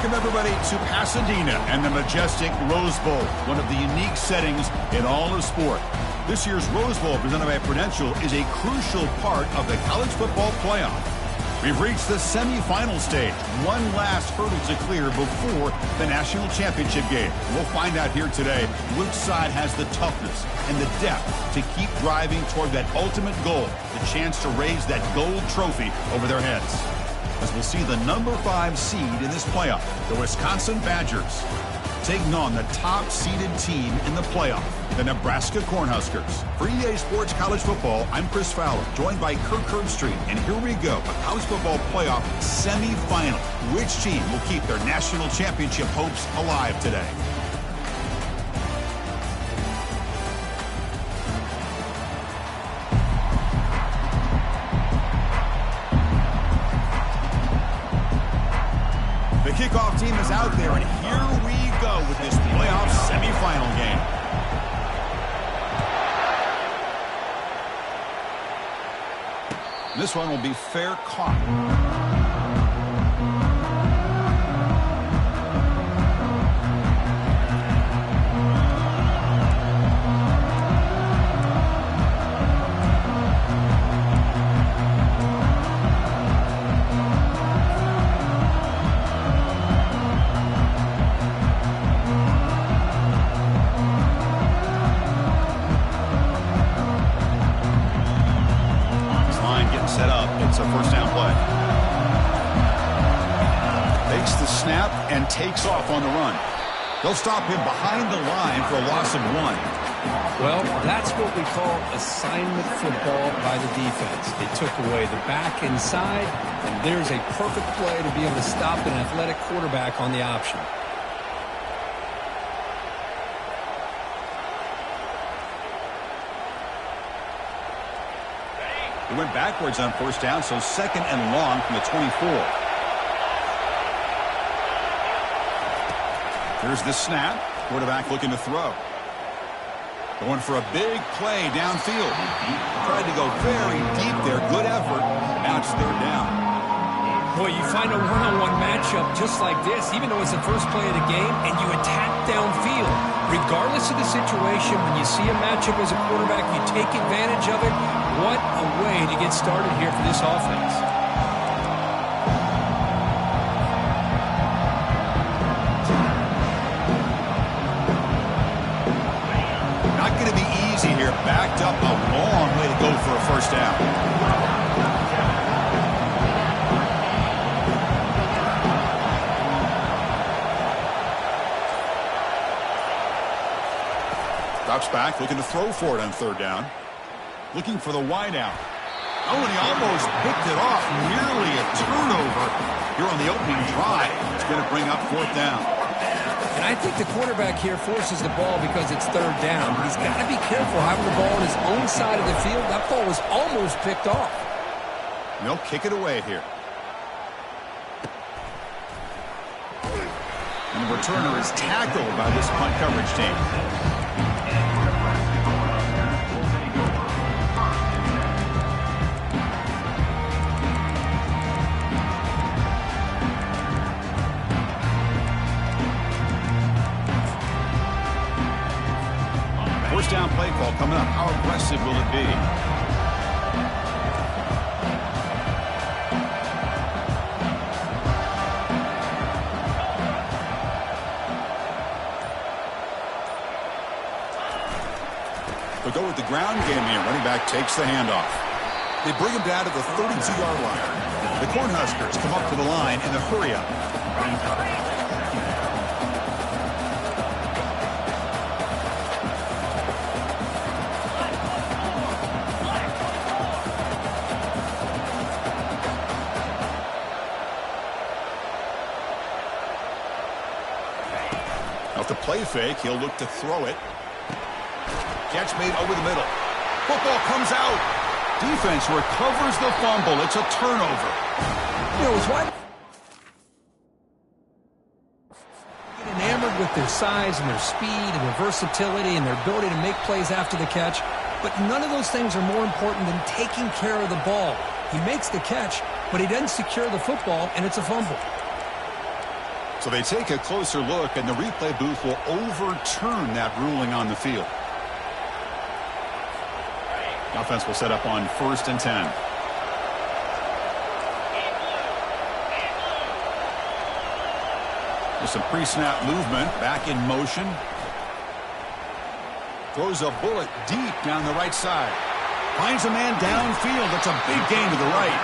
Welcome, everybody, to Pasadena and the majestic Rose Bowl, one of the unique settings in all of sport. This year's Rose Bowl, presented by Prudential, is a crucial part of the college football playoff. We've reached the semifinal stage, one last hurdle to clear before the national championship game. We'll find out here today which side has the toughness and the depth to keep driving toward that ultimate goal, the chance to raise that gold trophy over their heads. As we'll see the number 5 seed in this playoff, the Wisconsin Badgers, taking on the top-seeded team in the playoff, the Nebraska Cornhuskers. For EA Sports College Football, I'm Chris Fowler, joined by Kirk Herbstreit, and here we go, a college football playoff semifinal. Which team will keep their national championship hopes alive today? The kickoff team is out there, and here we go with this playoff semifinal game. This one will be fair caught. Set up. It's a first down play. Takes the snap and takes off on the run. They'll stop him behind the line for a loss of 1. Well, that's what we call assignment football by the defense. They took away the back inside, and there's a perfect play to be able to stop an athletic quarterback on the option. He went backwards on first down, so second and long from the 24. Here's the snap. Quarterback looking to throw. Going for a big play downfield. Tried to go very deep there. Good effort. Now it's third down. Boy, you find a one-on-one matchup just like this, even though it's the first play of the game, and you attack downfield. Regardless of the situation, when you see a matchup as a quarterback, you take advantage of it. What a way to get started here for this offense. Not going to be easy here. Backed up a long way to go for a first down. Drops back, looking to throw for it on third down. Looking for the wide out. Oh, and he almost picked it off. Nearly a turnover here on the opening drive. It's going to bring up fourth down. And I think the quarterback here forces the ball because it's third down. He's got to be careful having the ball on his own side of the field. That ball was almost picked off. And they'll kick it away here. And the returner is tackled by this punt coverage team. First down play call coming up. How aggressive will it be? They'll go with the ground game here. Running back takes the handoff. They bring him down to the 32-yard line. The Cornhuskers come up to the line in a hurry up. Off the play fake, he'll look to throw it. Catch made over the middle. Football comes out. Defense recovers the fumble. It's a turnover. You know, it's why get enamored with their size and their speed and their versatility and their ability to make plays after the catch. But none of those things are more important than taking care of the ball. He makes the catch, but he doesn't secure the football, and it's a fumble. So they take a closer look, and the replay booth will overturn that ruling on the field. Offense will set up on 1st and 10. With some pre-snap movement, back in motion. Throws a bullet deep down the right side. Finds a man downfield. That's a big gain to the right.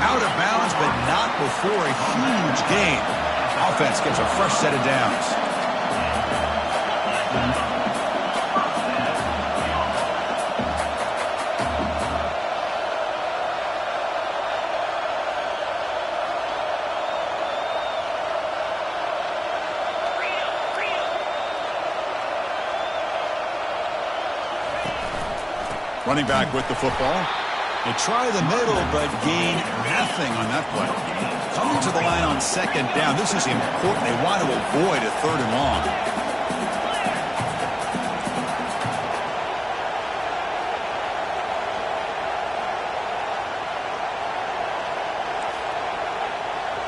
Out of bounds, but not before a huge gain. Offense gets a fresh set of downs. Running back with the football. They try the middle, but gain nothing on that play. Coming to the line on 2nd down. This is important. They want to avoid a 3rd and long.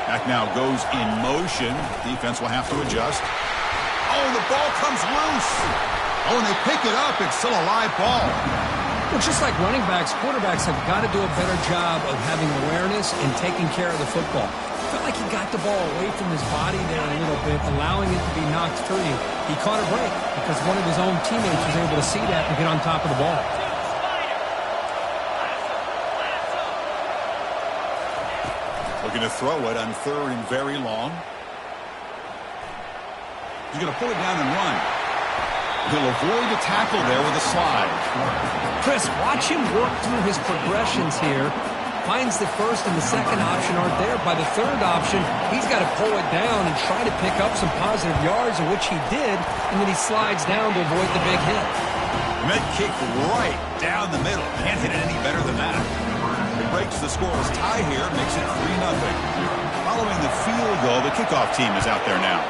Back now goes in motion. Defense will have to adjust. Oh, the ball comes loose. Oh, and they pick it up. It's still a live ball. Well, just like running backs, quarterbacks have got to do a better job of having awareness and taking care of the football. Felt like he got the ball away from his body there a little bit, allowing it to be knocked free. He caught a break because one of his own teammates was able to see that and get on top of the ball. Looking to throw it on 3rd and very long. He's going to pull it down and run. He'll avoid the tackle there with a slide. Chris, watch him work through his progressions here. Finds the 1st and the 2nd option aren't there. By the 3rd option, he's got to pull it down and try to pick up some positive yards, which he did, and then he slides down to avoid the big hit. Med kick right down the middle. Can't hit it any better than that. It breaks the scoreless tie here, makes it 3-0. Following the field goal, the kickoff team is out there now.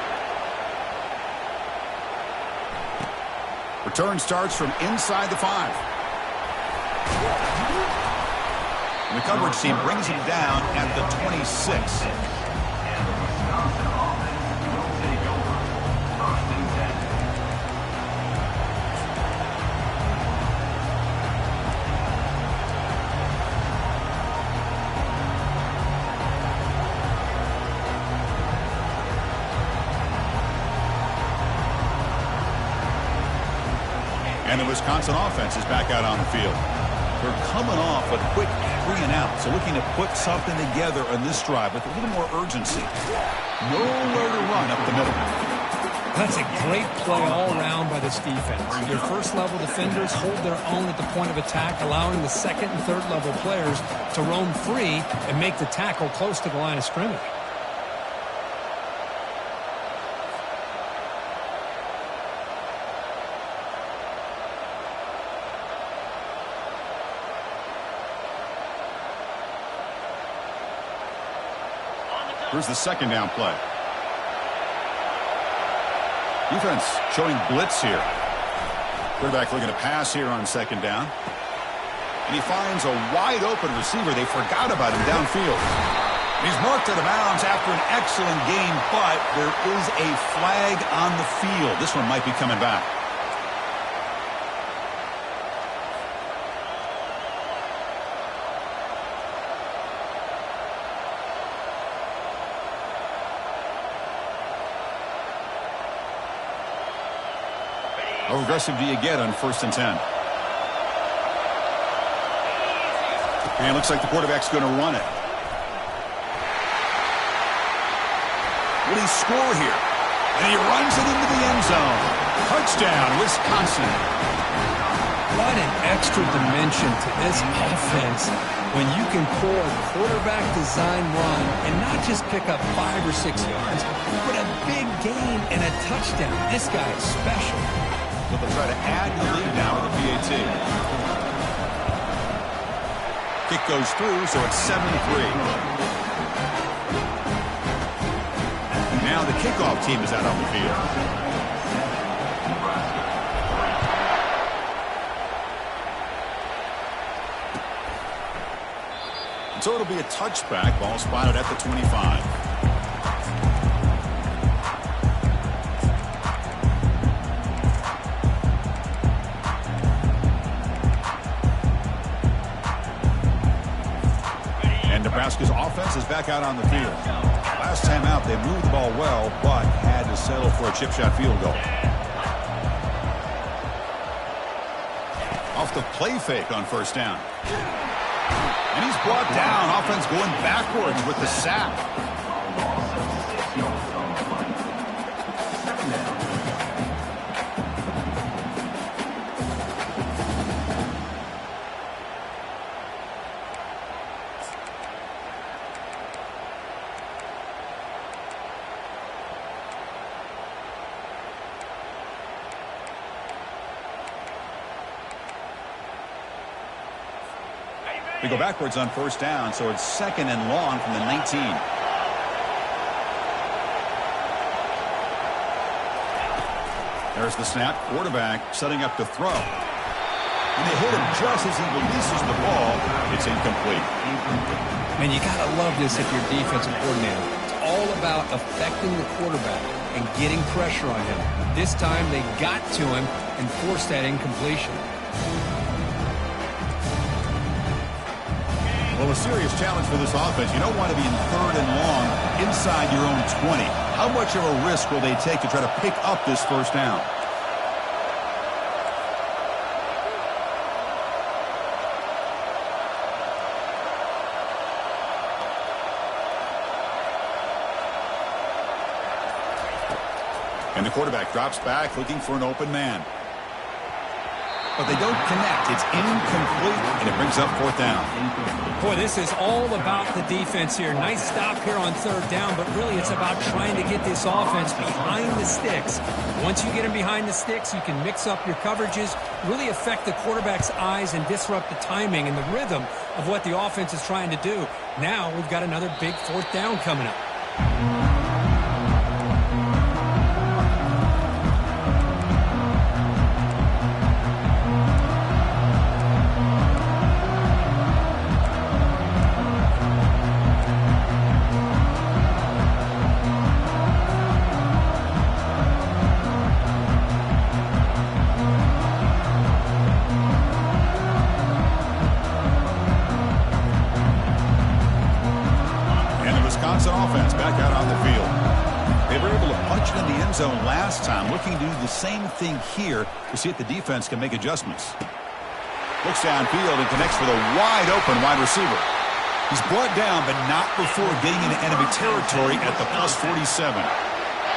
Return starts from inside the 5. And the coverage team brings him down at the 26. And the Wisconsin offense is back out on the field. They're coming off a quick 3 and out, so looking to put something together on this drive with a little more urgency. Nowhere to run up the middle. That's a great play all around by this defense. Your first-level defenders hold their own at the point of attack, allowing the 2nd and 3rd-level players to roam free and make the tackle close to the line of scrimmage. Here's the 2nd down play. Defense showing blitz here. Quarterback looking to pass here on 2nd down. And he finds a wide open receiver. They forgot about him downfield. He's marked out of bounds after an excellent game, but there is a flag on the field. This one might be coming back. How aggressive do you get on 1st and 10? And it looks like the quarterback's going to run it. Will he score here? And he runs it into the end zone. Touchdown, Wisconsin. What an extra dimension to this offense when you can pull a quarterback design run and not just pick up 5 or 6 yards, but a big gain and a touchdown. This guy is special. So they'll try to add the lead now with the PAT. Kick goes through, so it's 7-3. Now the kickoff team is out on the field. And so it'll be a touchback. Ball spotted at the 25. Nebraska's offense is back out on the field. Last time out, they moved the ball well, but had to settle for a chip shot field goal. Off the play fake on first down. And he's brought down. Offense going backwards with the sack. We go backwards on first down, so it's second and long from the 19. There's the snap. Quarterback setting up to throw. And they hit him just as he releases the ball. It's incomplete. And you got to love this if you're defensive coordinator. It's all about affecting the quarterback and getting pressure on him. This time they got to him and forced that incompletion. Well, a serious challenge for this offense. You don't want to be in third and long inside your own 20. How much of a risk will they take to try to pick up this first down? And the quarterback drops back looking for an open man. But they don't connect. It's incomplete, and it brings up fourth down. Boy, this is all about the defense here. Nice stop here on third down, but really it's about trying to get this offense behind the sticks. Once you get them behind the sticks, you can mix up your coverages, really affect the quarterback's eyes and disrupt the timing and the rhythm of what the offense is trying to do. Now we've got another big fourth down coming up. Offense back out on the field. They were able to punch it in the end zone last time, looking to do the same thing here to see if the defense can make adjustments. Looks downfield and connects with a wide open wide receiver. He's brought down, but not before getting into enemy territory at the plus 47.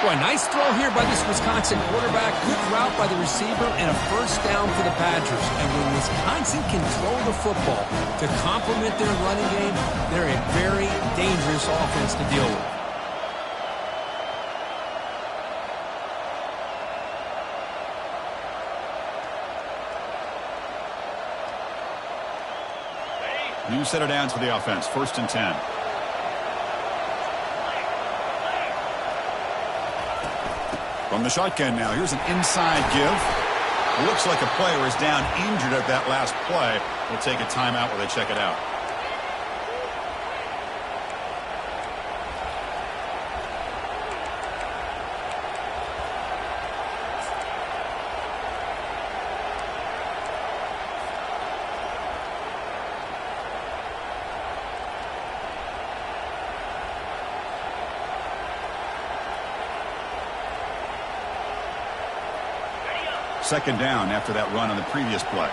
Boy, nice throw here by this Wisconsin quarterback. Good route by the receiver and a first down for the Badgers. And when Wisconsin can throw the football to complement their running game, they're a very dangerous offense to deal with. New set of downs for the offense. First and 10. From the shotgun now, here's an inside give. It looks like a player is down injured at that last play. We'll take a timeout while they check it out. Second down after that run on the previous play.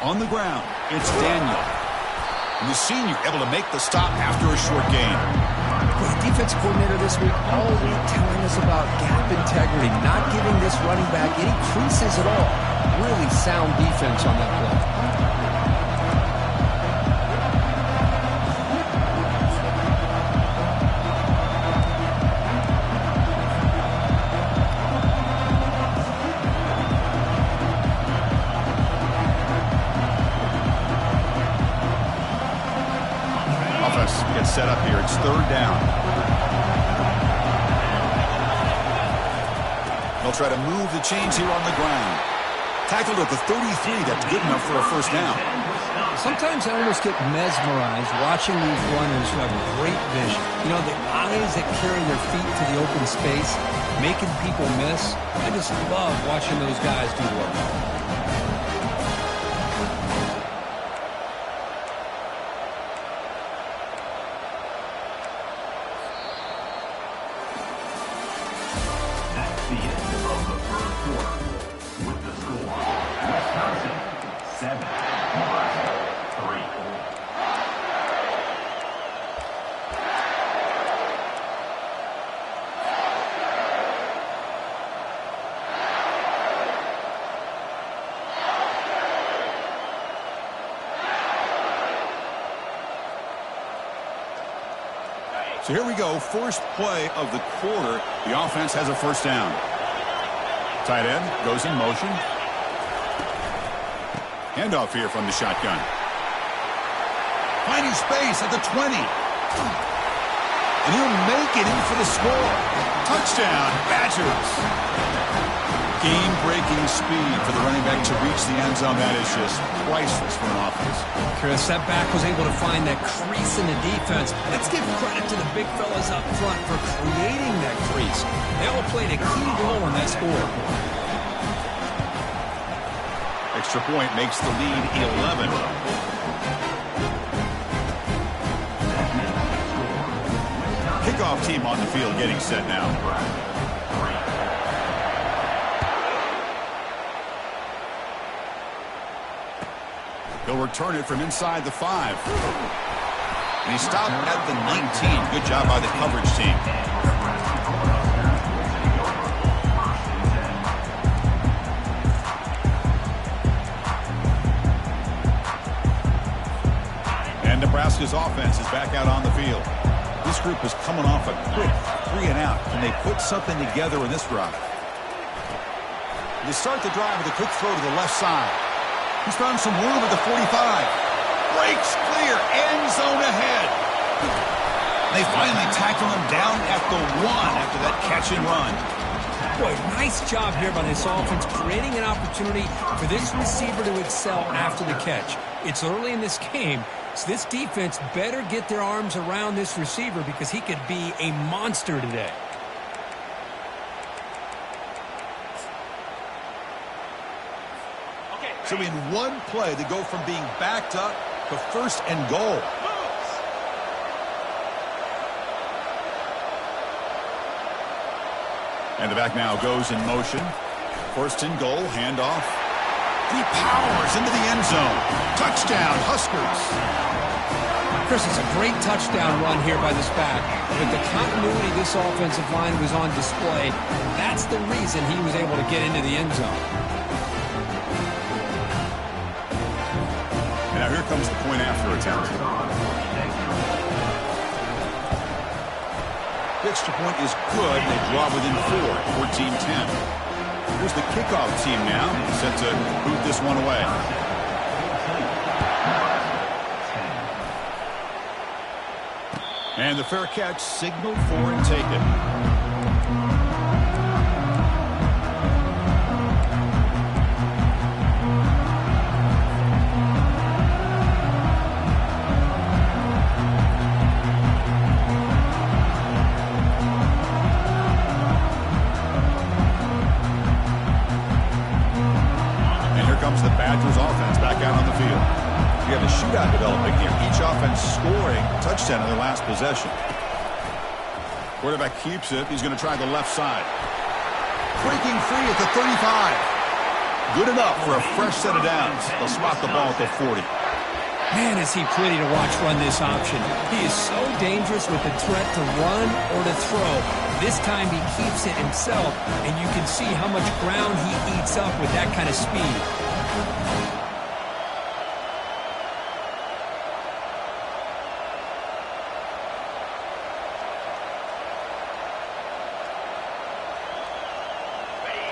On the ground, it's Daniel. And the senior able to make the stop after a short gain. Well, the defensive coordinator this week all week telling us about gap integrity, not giving this running back any creases at all. Really sound defense on that play. Set up here. It's third down. They'll try to move the chains here on the ground. Tackled at the 33. That's good enough for a first down. Sometimes I almost get mesmerized watching these runners who have great vision. You know, the eyes that carry their feet to the open space, making people miss. I just love watching those guys do work. So here we go, first play of the quarter. The offense has a first down. Tight end goes in motion. Handoff here from the shotgun. Finding space at the 20. And he'll make it in for the score. Touchdown, Badgers. Game-breaking speed for the running back to reach the end zone. That is just priceless for an offense. Chris, that back was able to find that crease in the defense. Let's give credit to the big fellas up front for creating that crease. They all played a key role in that score. Extra point makes the lead 11. Kickoff team on the field getting set now. He'll return it from inside the 5. And he stopped at the 19. Good job by the coverage team. And Nebraska's offense is back out on the field. This group is coming off a quick 3 and out. Can they put something together in this drive? They start the drive with a quick throw to the left side. He's found some room at the 45. Breaks clear. End zone ahead. They finally tackle him down at the 1 after that catch and run. Boy, nice job here by this offense, creating an opportunity for this receiver to excel after the catch. It's early in this game, so this defense better get their arms around this receiver because he could be a monster today. So in one play, they go from being backed up to first and goal. And the back now goes in motion. First and goal, handoff. He powers into the end zone. Touchdown, Huskers. Chris, it's a great touchdown run here by this back. But the continuity this offensive line was on display, that's the reason he was able to get into the end zone. Now here comes the point after attempt. The extra point is good. They draw within 4, 14-10. Here's the kickoff team now, set to boot this one away. And the fair catch signaled for and taken. The Badgers offense back out on the field. You have a shootout developing here. Each offense scoring a touchdown in their last possession. Quarterback keeps it. He's going to try the left side. Breaking free at the 35. Good enough for a fresh set of downs. They'll spot the ball at the 40. Man, is he pretty to watch run this option. He is so dangerous with the threat to run or to throw. This time he keeps it himself, and you can see how much ground he eats up with that kind of speed.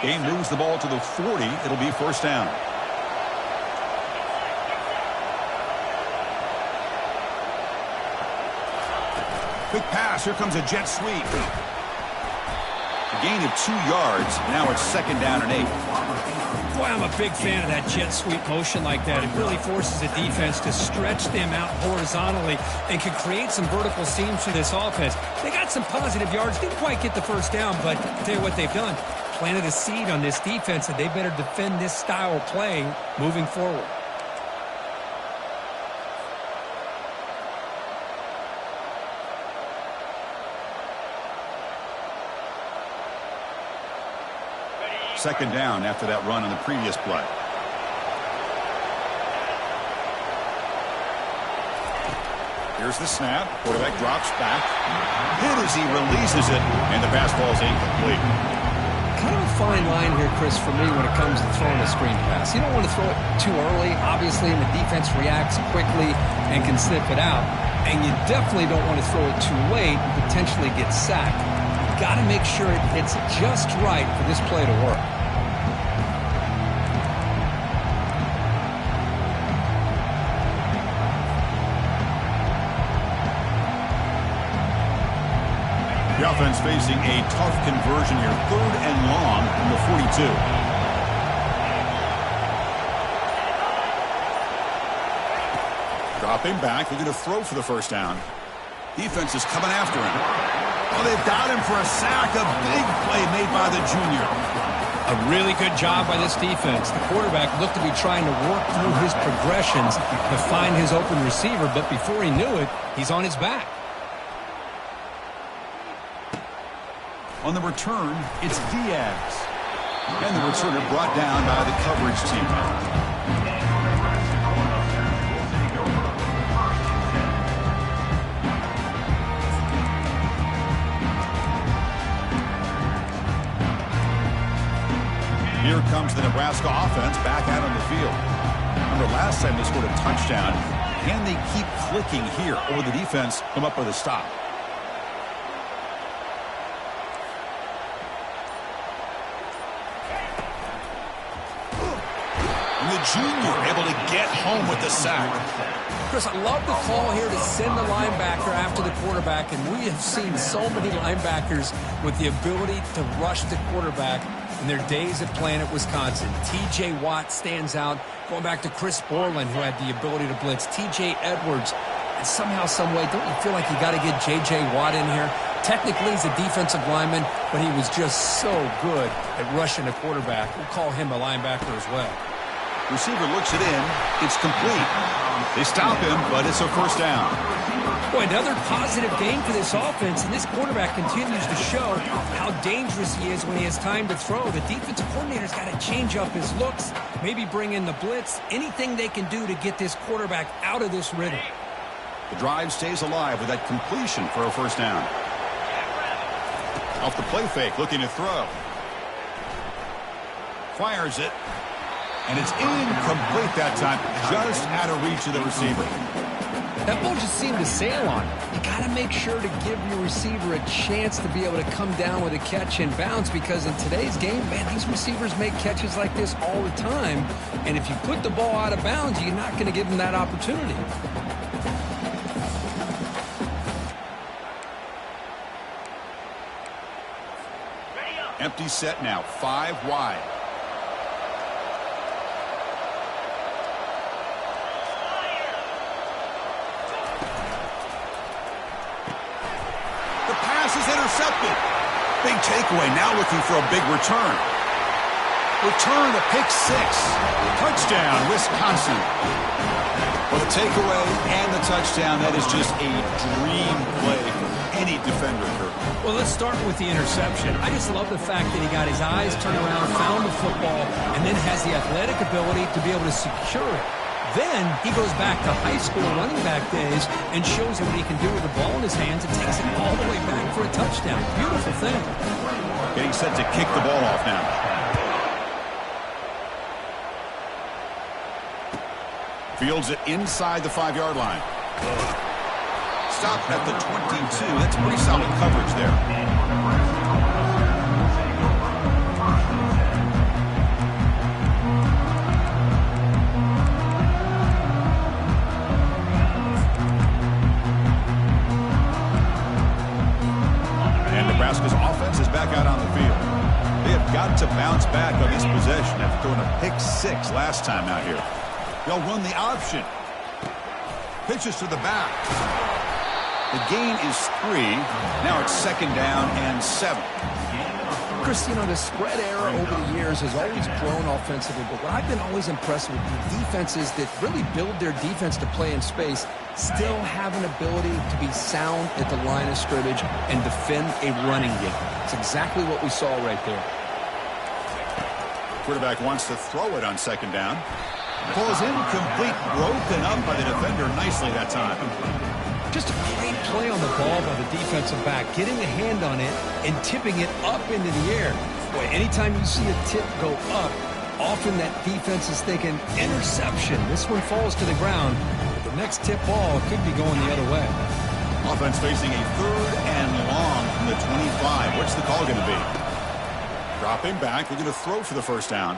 Game moves the ball to the 40. It'll be first down. Quick pass. Here comes a jet sweep. A gain of 2 yards. Now it's second down and 8. Boy, I'm a big fan of that jet sweep motion like that. It really forces the defense to stretch them out horizontally and can create some vertical seams for this offense. They got some positive yards. Didn't quite get the first down, but I'll tell you what they've done. Planted a seed on this defense, and they better defend this style of play moving forward. Second down after that run on the previous play. Here's the snap. Quarterback drops back. Hit as he releases it, and the pass falls incomplete. Kind of a fine line here, Chris, for me when it comes to throwing a screen pass. You don't want to throw it too early, obviously, and the defense reacts quickly and can sniff it out. And you definitely don't want to throw it too late and potentially get sacked. You've got to make sure it hits just right for this play to work. The offense facing a tough conversion here. 3rd and long from the 42. Dropping back. They're going to throw for the first down. Defense is coming after him. Oh, they've got him for a sack. A big play made by the junior. A really good job by this defense. The quarterback looked to be trying to work through his progressions to find his open receiver, but before he knew it, he's on his back. On the return, it's Diaz. And the returner brought down by the coverage team. Here comes the Nebraska offense back out on the field. Remember, last time they scored a touchdown. Can they keep clicking here, or will the defense come up with a stop? Junior able to get home with the sack. Chris, I love the call here to send the linebacker after the quarterback, and we have seen so many linebackers with the ability to rush the quarterback in their days of playing at Wisconsin. T.J. Watt stands out, going back to Chris Borland, who had the ability to blitz. T.J. Edwards, and somehow, some way, don't you feel like you got to get J.J. Watt in here? Technically, he's a defensive lineman, but he was just so good at rushing the quarterback. We'll call him a linebacker as well. Receiver looks it in. It's complete. They stop him, but it's a first down. Boy, another positive game for this offense, and this quarterback continues to show how dangerous he is when he has time to throw. The defensive coordinator's got to change up his looks, maybe bring in the blitz, anything they can do to get this quarterback out of this rhythm. The drive stays alive with that completion for a first down. Off the play fake, looking to throw. Fires it. And it's incomplete that time, just out of reach of the receiver. That ball just seemed to sail on. You got to make sure to give your receiver a chance to be able to come down with a catch and bounce, because in today's game, man, these receivers make catches like this all the time. And if you put the ball out of bounds, you're not going to give them that opportunity. Empty set now, 5 wide. Is intercepted. Big takeaway. Now looking for a big return. Return to pick 6. Touchdown, Wisconsin. Well, the takeaway and the touchdown, that is just a dream play for any defender. Well, let's start with the interception. I just love the fact that he got his eyes turned around, found the football, and then has the athletic ability to be able to secure it. Then he goes back to high school running back days and shows him what he can do with the ball in his hands and takes it all the way back for a touchdown. Beautiful thing. Getting set to kick the ball off now. Fields it inside the 5-yard line. Stop at the 22. That's pretty solid coverage there. Nebraska's offense is back out on the field. They have got to bounce back on this possession after throwing a pick 6 last time out here. They'll run the option. Pitches to the back. The gain is 3. Now it's 2nd down and 7. Chris, you know, the spread era over the years has always grown offensively, but what I've been always impressed with the defenses that really build their defense to play in space still have an ability to be sound at the line of scrimmage and defend a running game. It's exactly what we saw right there. Quarterback wants to throw it on 2nd down. Ball's incomplete, broken up by the defender nicely that time. Just a great play on the ball by the defensive back, getting a hand on it and tipping it up into the air. Boy, anytime you see a tip go up, often that defense is thinking interception. This one falls to the ground. The next tip ball could be going the other way. Offense facing a 3rd and long from the 25. What's the call going to be? Dropping back. They're going to throw for the first down.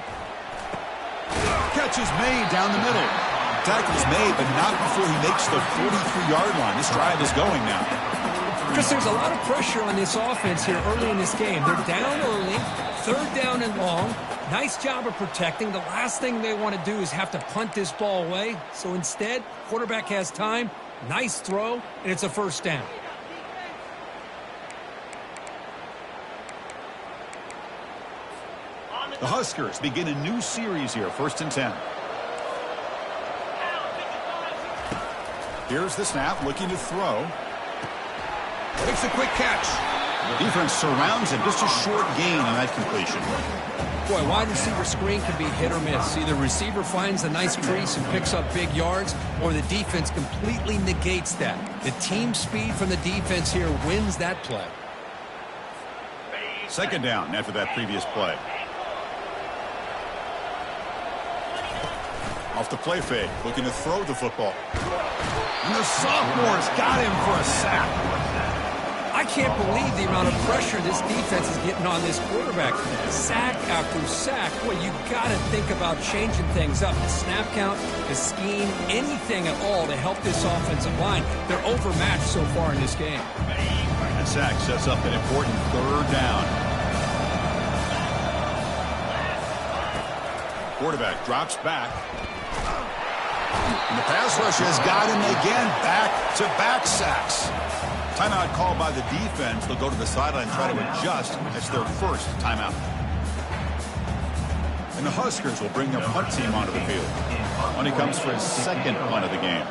Catch is made down the middle. Tackle is made, but not before he makes the 43-yard line. This drive is going now. Chris, there's a lot of pressure on this offense here early in this game. They're down early, 3rd down and long. Nice job of protecting. The last thing they want to do is have to punt this ball away. So instead, quarterback has time. Nice throw, and it's a first down. The Huskers begin a new series here, 1st and 10. Here's the snap, looking to throw. Makes a quick catch. The defense surrounds him. Just a short gain on that completion. Boy, wide receiver screen can be hit or miss. Either receiver finds a nice crease and picks up big yards, or the defense completely negates that. The team speed from the defense here wins that play. 2nd down after that previous play. Off the play fake, looking to throw the football. And the sophomore's got him for a sack. I can't believe the amount of pressure this defense is getting on this quarterback. Sack after sack. Boy, you got to think about changing things up. The snap count, the scheme, anything at all to help this offensive line. They're overmatched so far in this game. That sack sets up an important 3rd down. Quarterback drops back. And the pass rush has got him again. Back-to-back sacks. Timeout called by the defense. They'll go to the sideline and try to adjust. That's their first timeout. And the Huskers will bring their punt team onto the field when he comes for his 2nd punt of the game.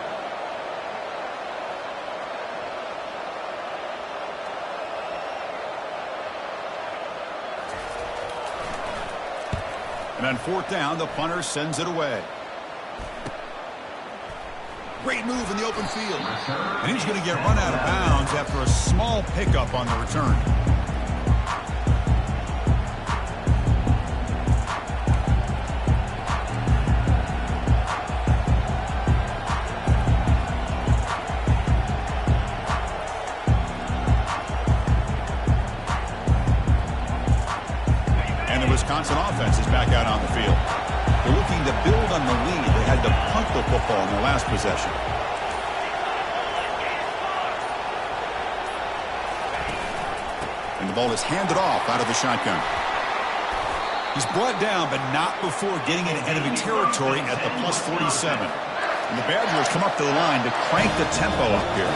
And on 4th down, the punter sends it away. Great move in the open field. And he's going to get run out of bounds after a small pickup on the return. And the Wisconsin offense is back out on the field. They're looking to build on the lead. They had to punt the football in their last possession. And the ball is handed off out of the shotgun. He's brought down, but not before getting into enemy territory at the plus 47. And the Badgers come up to the line to crank the tempo up here.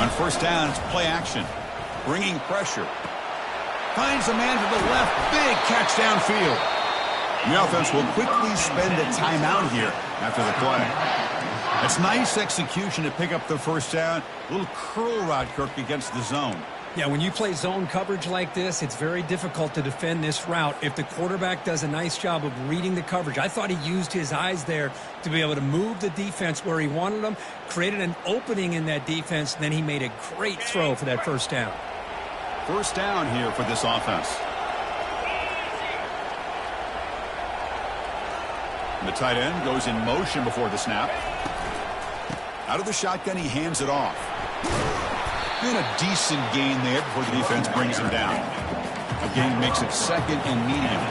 On 1st down, it's play action. Bringing pressure. Finds a man to the left. Big catch downfield. And the offense will quickly spend a timeout here after the play. That's nice execution to pick up the first down. A little curl route, Kirk, against the zone. Yeah, when you play zone coverage like this, it's very difficult to defend this route if the quarterback does a nice job of reading the coverage. I thought he used his eyes there to be able to move the defense where he wanted them, created an opening in that defense, then he made a great throw for that first down. First down here for this offense. And the tight end goes in motion before the snap. Out of the shotgun, he hands it off. And a decent gain there before the defense brings him down. A gain makes it 2nd and medium.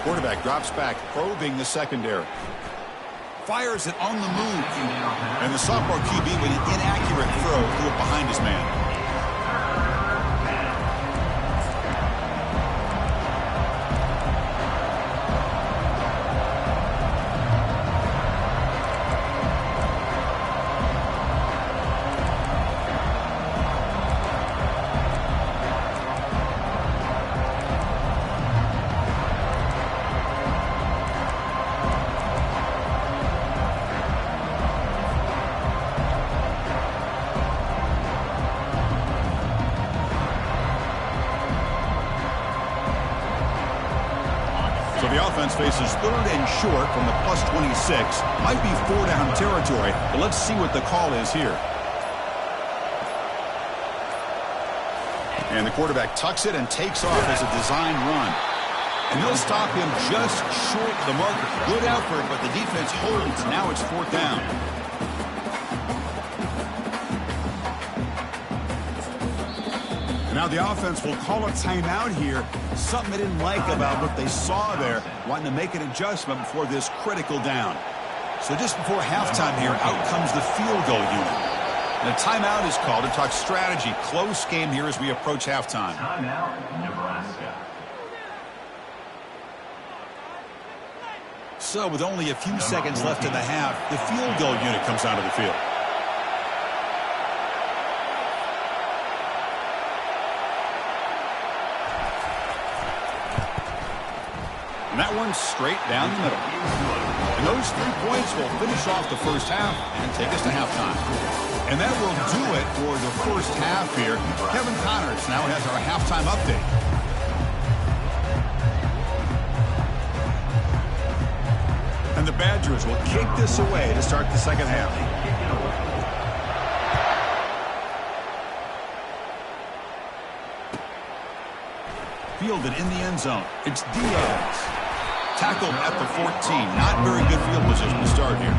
Quarterback drops back, probing the secondary. Fires it on the move. And the sophomore QB with an inaccurate throw threw it behind his man. So the offense faces 3rd and short from the plus 26. Might be 4-down territory, but let's see what the call is here. And the quarterback tucks it and takes off as a design run. And they'll stop him just short of the marker. Good effort, but the defense holds. Now it's 4th down. And now the offense will call a timeout here. Something they didn't like about what they saw there. Wanting to make an adjustment before this critical down. So just before halftime here, out comes the field goal unit. And a timeout is called to talk strategy. Close game here as we approach halftime. Timeout, Nebraska. So with only a few seconds left in the half, the field goal unit comes onto the field. And that one's straight down the middle. And those 3 points will finish off the first half and take us to halftime. And that will do it for the first half here. Kevin Connors now has our halftime update. And the Badgers will kick this away to start the second half. Fielded in the end zone. It's Diaz. Tackled at the 14. Not very good field position to start here.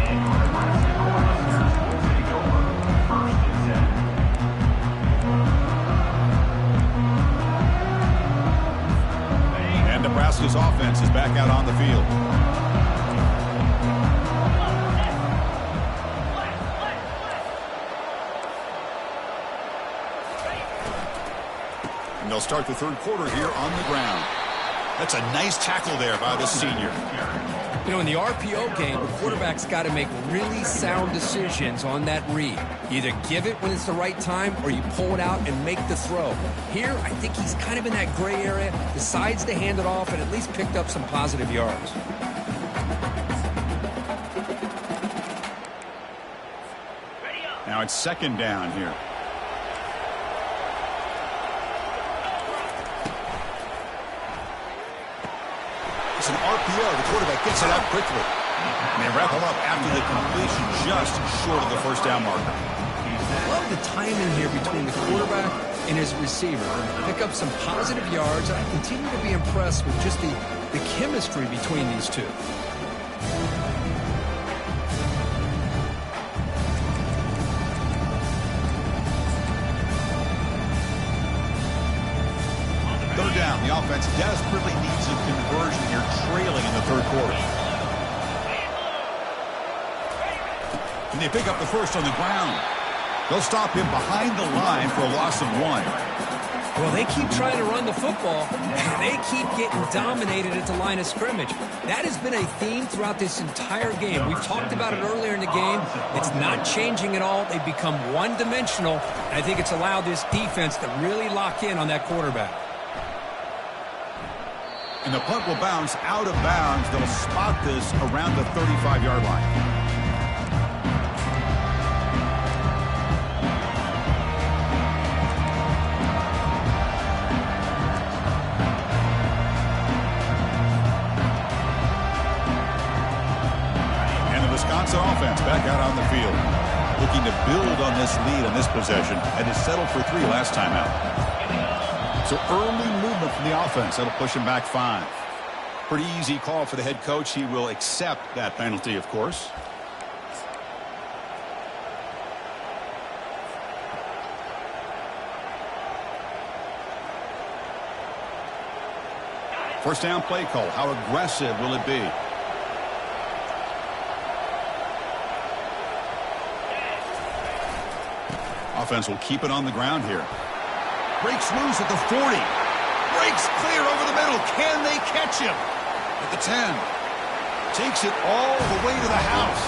And Nebraska's offense is back out on the field. And they'll start the 3rd quarter here on the ground. That's a nice tackle there by the senior. You know, in the RPO game, the quarterback's got to make really sound decisions on that read. You either give it when it's the right time or you pull it out and make the throw. Here, I think he's kind of in that gray area, decides to hand it off and at least picked up some positive yards. Now it's 2nd down here. It's an RPO. The quarterback gets it out quickly. And they wrap him up after the completion just short of the first down marker. Love the timing here between the quarterback and his receiver. Pick up some positive yards. I continue to be impressed with just the chemistry between these two. Down. The offense desperately needs a conversion here, trailing in the 3rd quarter. And they pick up the first on the ground. They'll stop him behind the line for a loss of 1. Well, they keep trying to run the football, and they keep getting dominated at the line of scrimmage. That has been a theme throughout this entire game. We've talked about it earlier in the game. It's not changing at all. They've become one-dimensional, and I think it's allowed this defense to really lock in on that quarterback. And the punt will bounce out of bounds. They'll spot this around the 35-yard line. And the Wisconsin offense back out on the field. Looking to build on this lead on this possession. And has settled for 3 last time out. So early movement from the offense. That'll push him back 5. Pretty easy call for the head coach. He will accept that penalty, of course. First down play call. How aggressive will it be? Offense will keep it on the ground here. Breaks loose at the 40. Breaks clear over the middle. Can they catch him? At the 10. Takes it all the way to the house.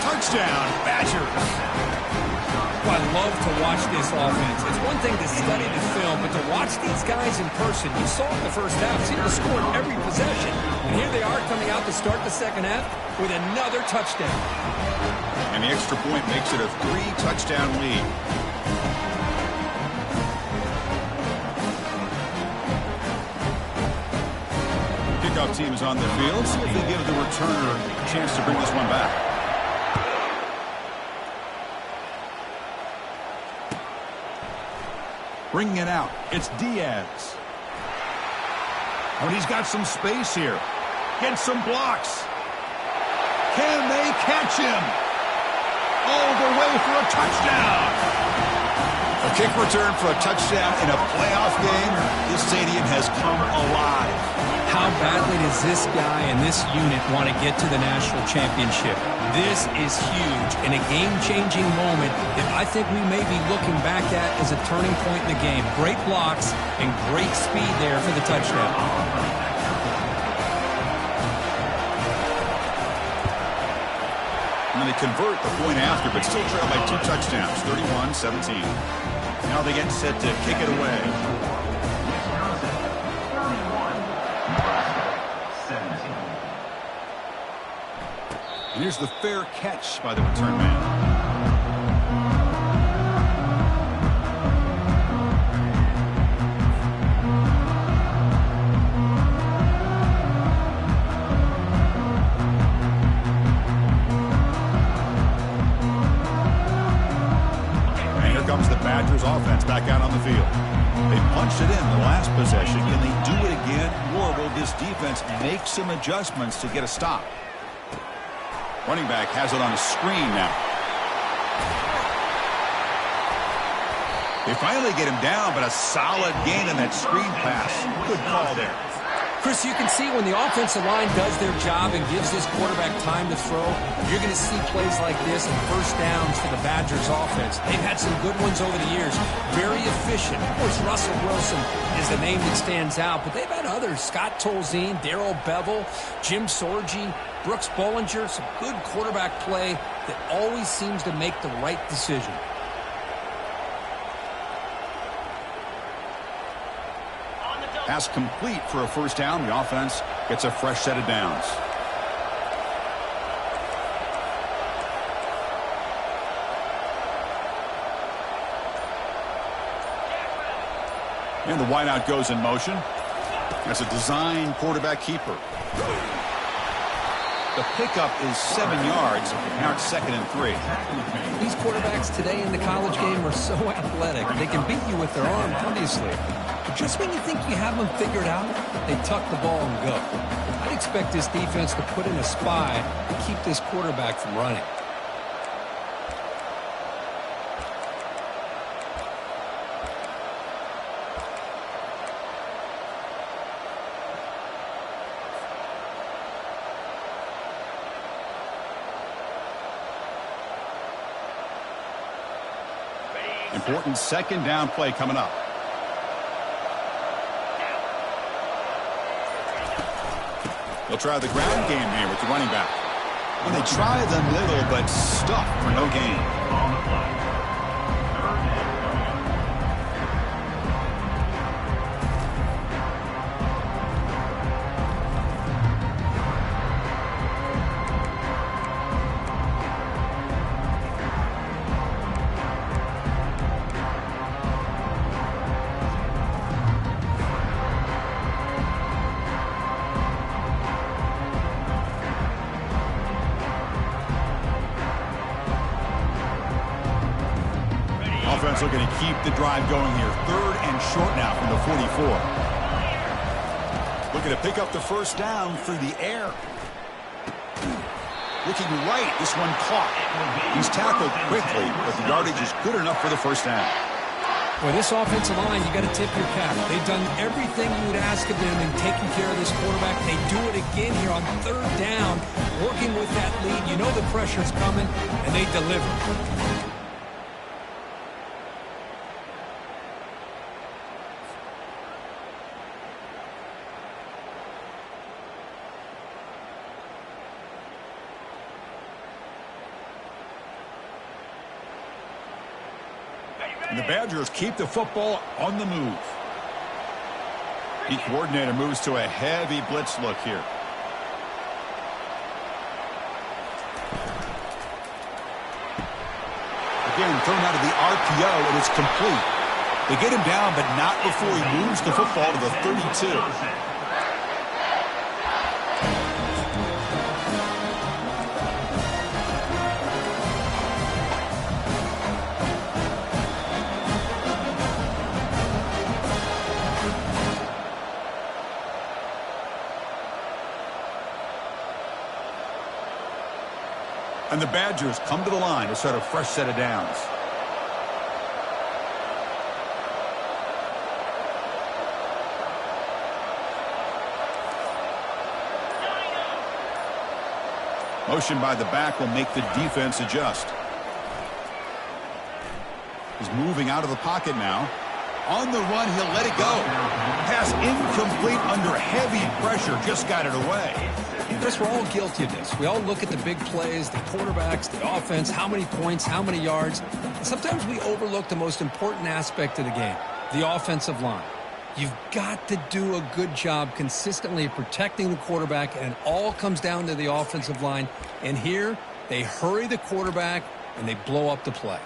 Touchdown, Badgers. Well, I love to watch this offense. It's one thing to study the film, but to watch these guys in person, you saw in the first half, seem to score every possession. And here they are coming out to start the second half with another touchdown. And the extra point makes it a 3-touchdown lead. kickoff team is on the field. See if they give the returner a chance to bring this one back. Bringing it out. It's Diaz. Oh, and he's got some space here. Gets some blocks. Can they catch him? All the way for a touchdown. A kick return for a touchdown in a playoff game. This stadium has come alive. How badly does this guy and this unit want to get to the national championship? This is huge and a game-changing moment that I think we may be looking back at as a turning point in the game. Great blocks and great speed there for the touchdown. And they convert the point after, but still trail by 2 touchdowns, 31-17. Now they get set to kick it away. And here's the fair catch by the return man. Offense back out on the field. They punched it in the last possession. Can they do it again, or will this defense make some adjustments to get a stop? Running back has it on a screen now. They finally get him down, but a solid gain in that screen pass. Good call there. Chris, you can see when the offensive line does their job and gives this quarterback time to throw, you're going to see plays like this and first downs for the Badgers offense. They've had some good ones over the years. Very efficient. Of course, Russell Wilson is the name that stands out, but they've had others. Scott Tolzien, Darrell Bevel, Jim Sorgi, Brooks Bollinger. Some good quarterback play that always seems to make the right decision. Pass complete for a first down. The offense gets a fresh set of downs. And the wideout goes in motion. That's a design quarterback keeper. The pickup is 7 yards. Now it's 2nd and 3. These quarterbacks today in the college game are so athletic. They can beat you with their arm, obviously. But just when you think you have them figured out, they tuck the ball and go. I'd expect this defense to put in a spy to keep this quarterback from running. Important second down play coming up. They'll try the ground game here with the running back. And they try the middle, but stuck for no gain. On the play. Offense looking to keep the drive going here. 3rd and short now from the 44. Looking to pick up the first down through the air. Looking right. This one caught. He's tackled quickly, but the yardage is good enough for the first down. Well, this offensive line, you got to tip your cap. They've done everything you would ask of them in taking care of this quarterback. They do it again here on 3rd down, working with that lead. You know the pressure's coming, and they deliver. And the Badgers keep the football on the move. The coordinator moves to a heavy blitz look here. Again, thrown out of the RPO, and it's complete. They get him down, but not before he moves the football to the 32. And the Badgers come to the line to start a fresh set of downs. Motion by the back will make the defense adjust. He's moving out of the pocket now. On the run, he'll let it go. Pass incomplete under heavy pressure. Just got it away. Chris, we're all guilty of this. We all look at the big plays, the quarterbacks, the offense, how many points, how many yards. And sometimes we overlook the most important aspect of the game, the offensive line. You've got to do a good job consistently protecting the quarterback, and it all comes down to the offensive line. And here, they hurry the quarterback, and they blow up the play.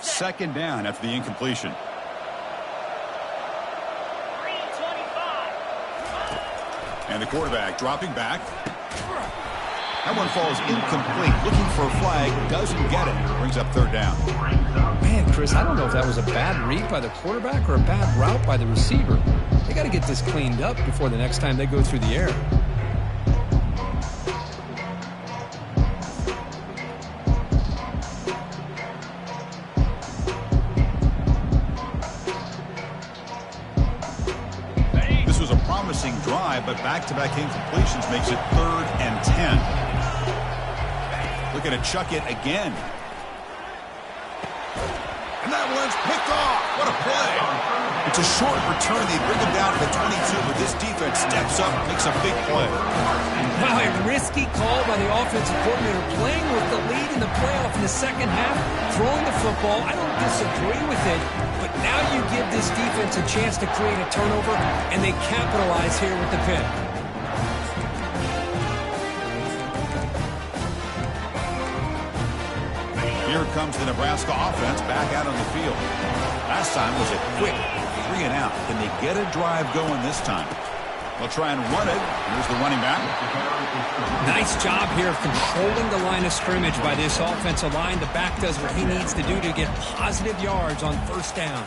Second down after the incompletion. And the quarterback dropping back. That one falls incomplete. Looking for a flag. Doesn't get it. Brings up third down. Man, Chris, I don't know if that was a bad read by the quarterback or a bad route by the receiver. They got to get this cleaned up before the next time they go through the air. Drive, but back-to-back incompletions makes it 3rd and 10. Looking to chuck it again. And that one's picked off. What a play. It's a short return. They bring him down to the 22, but this defense steps up and makes a big play. Wow, a risky call by the offensive coordinator, playing with the lead in the playoff in the second half, throwing the football. I don't disagree with it, but now you give this defense a chance to create a turnover, and they capitalize here with the pick. Here comes the Nebraska offense back out on the field. Last time was a quick 3 and out. Can they get a drive going this time? They'll try and run it. Here's the running back. Nice job here of controlling the line of scrimmage by this offensive line. The back does what he needs to do to get positive yards on first down.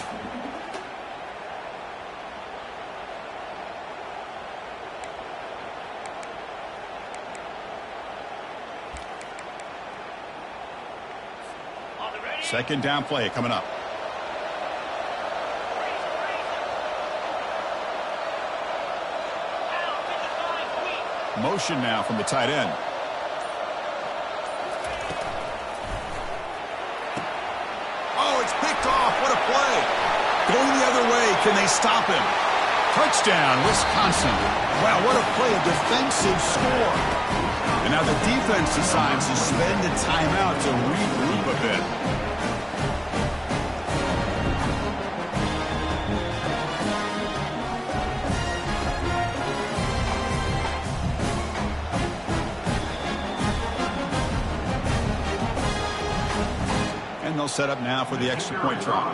Second down play coming up. Motion now from the tight end. Oh, it's picked off. What a play. Going the other way. Can they stop him? Touchdown, Wisconsin. Wow, what a play. A defensive score. And now the defense decides to spend a timeout to regroup a bit. And they'll set up now for the extra point try.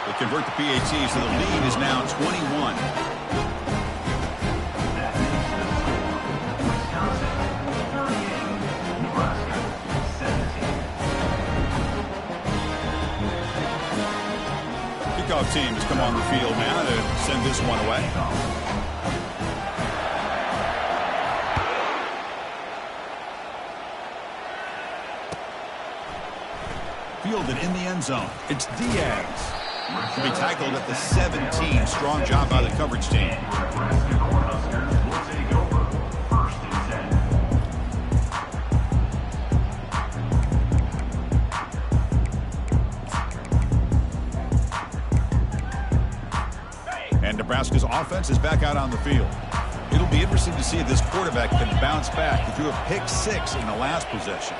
They convert the PAT, so the lead is now 21. Kickoff team has come on the field now to send this one away. Fielded in the end zone. It's Diaz. He'll be tackled at the 17. Strong job by the coverage team. And Nebraska's offense is back out on the field. It'll be interesting to see if this quarterback can bounce back. He threw a pick 6 in the last possession.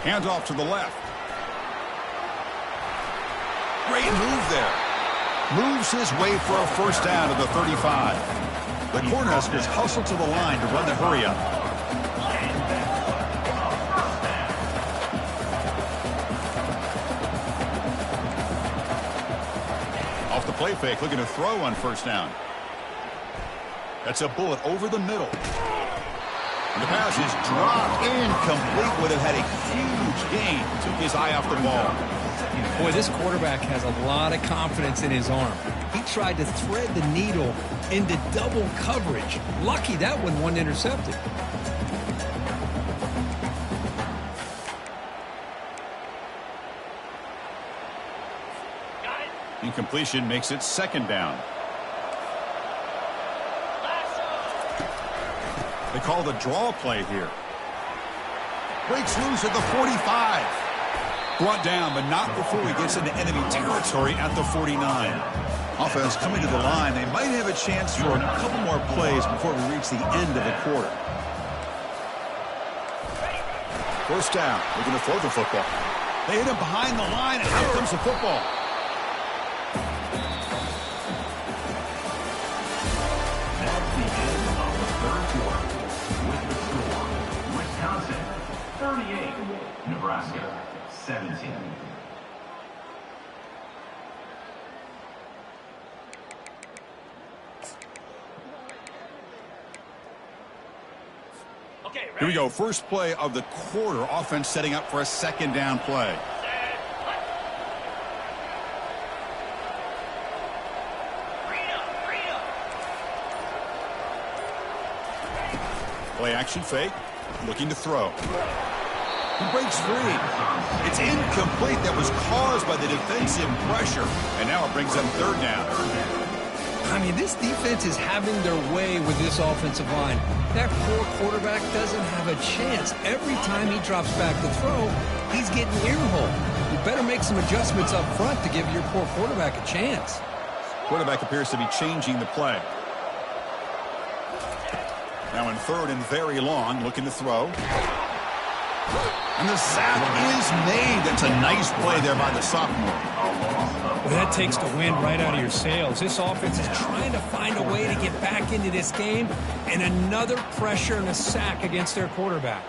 Hands off to the left. Great move there. Moves his way for a first down to the 35. The Cornhuskers hustle to the line to run the hurry up. Off the play fake, looking to throw on first down. That's a bullet over the middle. And the pass is dropped incomplete. Would have had a huge gain. Took his eye off the ball. Boy, this quarterback has a lot of confidence in his arm. He tried to thread the needle into double coverage. Lucky that one wasn't intercepted. Incompletion makes it second down. They call the draw play here. Breaks loose at the 45. Brought down, but not before he gets into enemy territory at the 49. Offense coming to the line. They might have a chance for a couple more plays before we reach the end of the quarter. First down. Looking to throw the football. They hit him behind the line, and out comes the football. That's the end of the third quarter. With the score, Wisconsin 38, Nebraska 17. Here we go. First play of the quarter. Offense setting up for a second down play. Play action fake. Looking to throw. He breaks free. It's incomplete. That was caused by the defensive pressure. And now it brings them third down. I mean, this defense is having their way with this offensive line. That poor quarterback doesn't have a chance. Every time he drops back to throw, he's getting earholed. You better make some adjustments up front to give your poor quarterback a chance. Quarterback appears to be changing the play. Now in third and very long, looking to throw. And the sack is made. That's a nice play there by the sophomore. Well, that takes the wind right out of your sails. This offense is trying to find a way to get back into this game, and another pressure and a sack against their quarterback.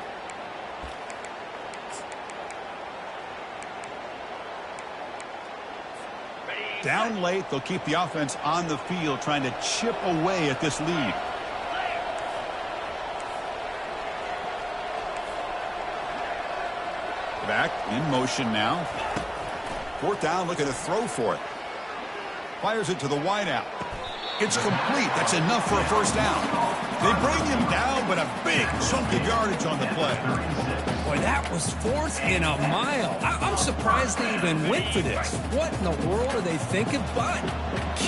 Down late, they'll keep the offense on the field, trying to chip away at this lead. Back in motion now. Fourth down, looking to throw for it. Fires it to the wideout. It's complete. That's enough for a first down. They bring him down, but a big chunk of yardage on the play. Boy, that was fourth and a mile. I'm surprised they even went for this. What in the world are they thinking? But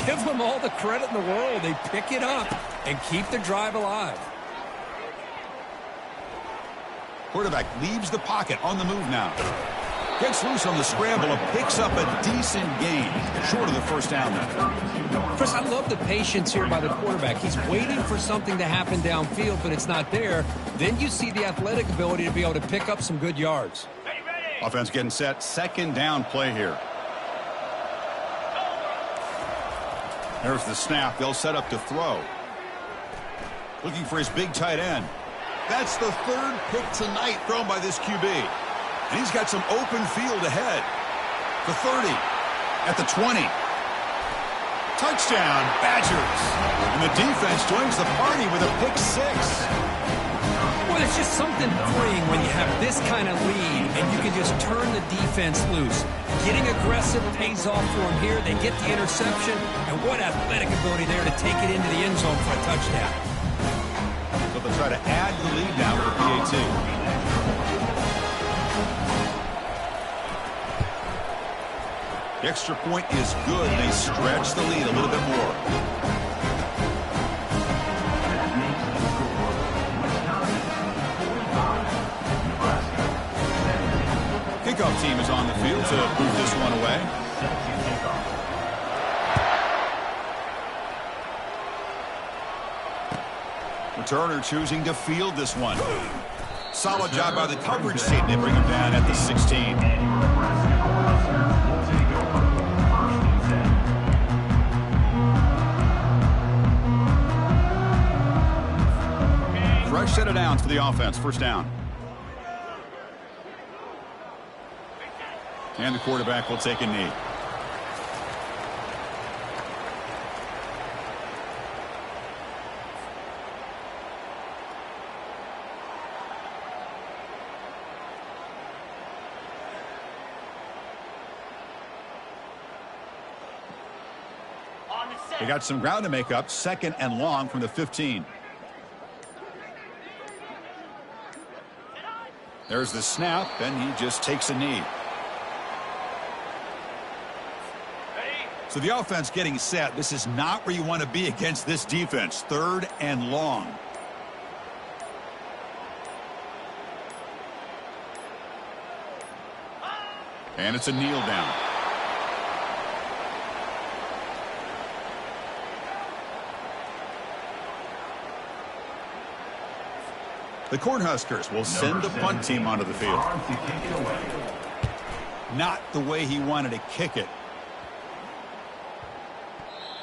give them all the credit in the world. They pick it up and keep the drive alive. Quarterback leaves the pocket on the move now. Gets loose on the scramble and picks up a decent gain. Short of the first down now. Chris, I love the patience here by the quarterback. He's waiting for something to happen downfield, but it's not there. Then you see the athletic ability to be able to pick up some good yards. Offense getting set. Second down play here. There's the snap. They'll set up to throw. Looking for his big tight end. That's the third pick tonight thrown by this QB. And he's got some open field ahead. The 30. At the 20. Touchdown, Badgers. And the defense joins the party with a pick six. Well, it's just something freeing when you have this kind of lead and you can just turn the defense loose. Getting aggressive pays off for them here. They get the interception. And what athletic ability there to take it into the end zone for a touchdown. So they'll try to add the lead now with the PAT. The extra point is good. They stretch the lead a little bit more. Kickoff team is on the field to move this one away. Returner choosing to field this one. Solid job by the coverage team. They bring him down at the 16. Fresh set of downs for the offense. First down. And the quarterback will take a knee. They got some ground to make up. 2nd and long from the 15. There's the snap, and he just takes a knee. So the offense getting set. This is not where you want to be against this defense. 3rd and long. And it's a kneel down. The Cornhuskers will send the punt team onto the field. Not the way he wanted to kick it.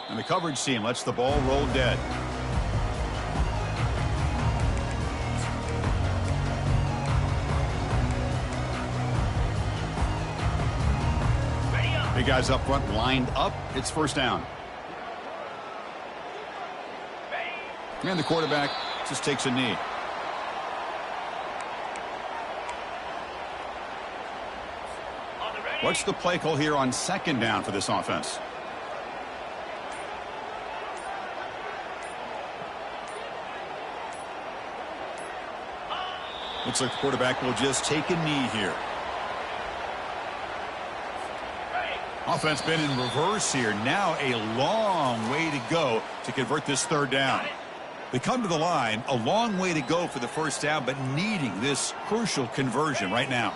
And the coverage team lets the ball roll dead. Big guys up front lined up. It's 1st down. And the quarterback just takes a knee. What's the play call here on 2nd down for this offense? Looks like the quarterback will just take a knee here. Offense been in reverse here. Now a long way to go to convert this 3rd down. They come to the line. A long way to go for the 1st down, but needing this crucial conversion right now.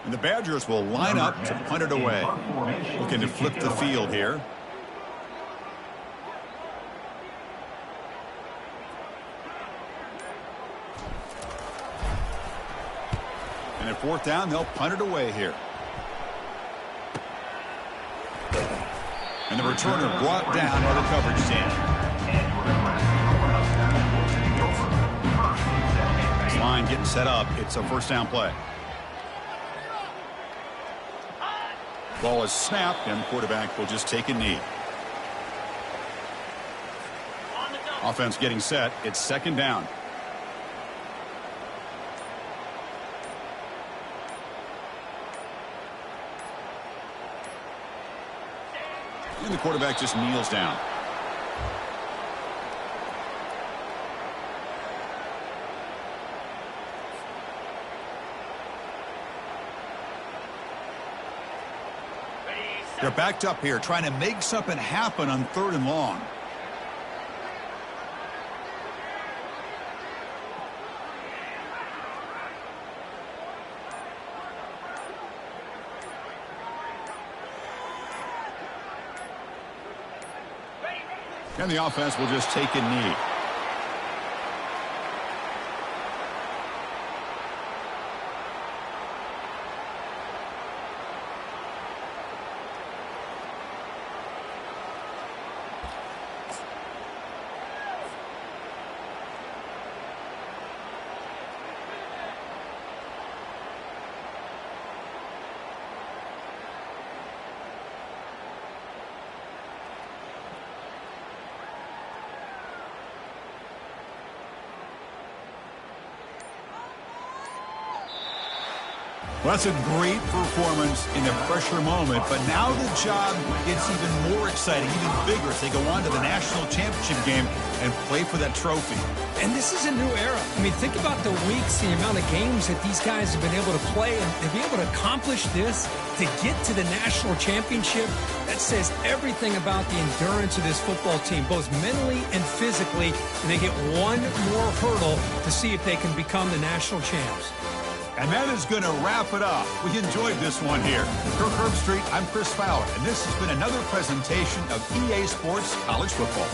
And the Badgers will line up to punt it away. Looking to flip the field here. And at 4th down, they'll punt it away here. And the returner brought down by the coverage team. This line getting set up. It's a 1st down play. Ball is snapped, and the quarterback will just take a knee. Offense getting set. It's 2nd down. And the quarterback just kneels down. They're backed up here, trying to make something happen on 3rd and long. And the offense will just take a knee. Well, that's a great performance in a pressure moment, but now the job gets even more exciting, even bigger as they go on to the national championship game and play for that trophy. And this is a new era. I mean, think about the weeks, the amount of games that these guys have been able to play, and to be able to accomplish this, to get to the national championship, that says everything about the endurance of this football team, both mentally and physically, and they get one more hurdle to see if they can become the national champs. And that is going to wrap it up. We enjoyed this one here. For Herb Street, I'm Chris Fowler, and this has been another presentation of EA Sports College Football.